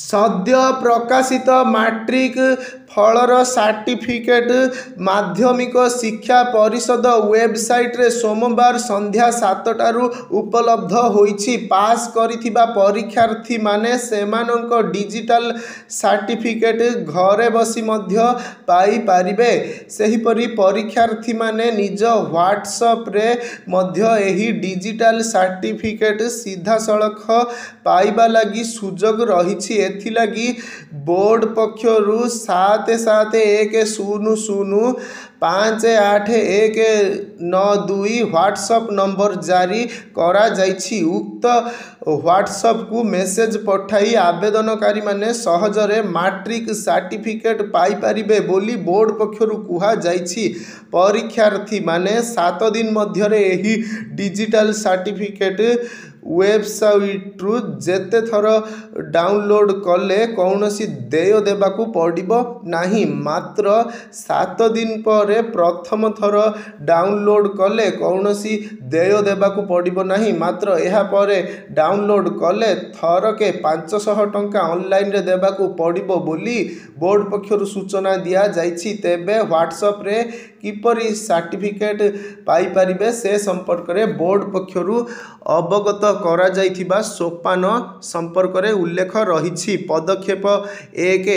सद्य प्रकाशित matric फलर certificate माध्यमिक शिक्षा परिषद वेबसाइट रे सोमवार संध्या 7टारू उपलब्ध होईछि। पास करिथिबा परीक्षार्थी माने सेमानंक डिजिटल सर्टिफिकेट घरे बसी मध्य पाई पारिबे। सेहिपरि परीक्षार्थी माने निज व्हाट्सएप रे मध्य एही डिजिटल सर्टिफिकेट सीधा सड़क पाइबा लगी सुजोग रहिछि। एथिलागी बोर्ड पक्षरु 7710058192 व्हाट्सएप नंबर जारी करा जाइछि। उक्त व्हाट्सएप को मेसेज पठाई आवेदनकारी माने सहजरे मैट्रिक सर्टिफिकेट पाई पारिबे बोली बोर्ड पक्षरु कुहा जाइछि। परीक्षार्थी माने 7 दिन मध्यरे एही डिजिटल सर्टिफिकेट वेबसाइट रु जेते थर डाउनलोड कले कौनसी देय देबाकू पड़िबो नाही। मात्र 7 दिन पर प्रथम थर डाउनलोड कले कौनसी देय देबाकू पड़िबो नाही। मात्र एहा परे डाउनलोड कले थरके 500 टंका ऑनलाइन रे देबाकू पड़िबो बोली बोर्ड पक्षरु सूचना दिया जाइछि। तेबे व्हाट्सएप रे किपरि सर्टिफिकेट पाई पारिबे से संपर्क रे बोर्ड पक्षरु अवगत करा जाइथिबा सोपान संपर्क रे उल्लेख रहिछि। पदक्षेप 1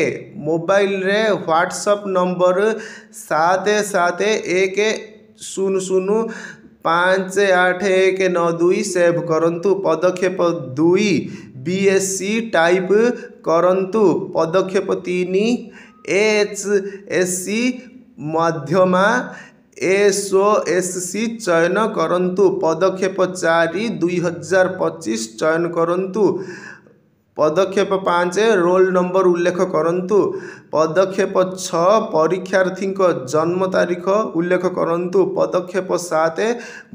मोबाइल रे व्हाट्सएप नंबर 7710058192 सेव करंतु। पदक्षेप 2 BSc टाइप करंतु। पदक्षेप 3 HSC मध्यमा SOSC चयन करंतु। पदक्षेप 4 2025 चयन करंतु। पदक्षेप 5 रोल नंबर उल्लेख करंतु। पदक्षेप 6 परीक्षार्थी जन्म तारीख उल्लेख करंतु। पदक्षेप 7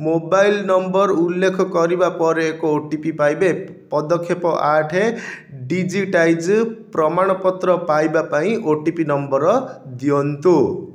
मोबाइल नंबर उल्लेख करिबा पर एक OTP पाइबे। पदक्षेप 8 डिजिटाइज प्रमाणपत्र पाइबा पई OTP नंबर दियंतु।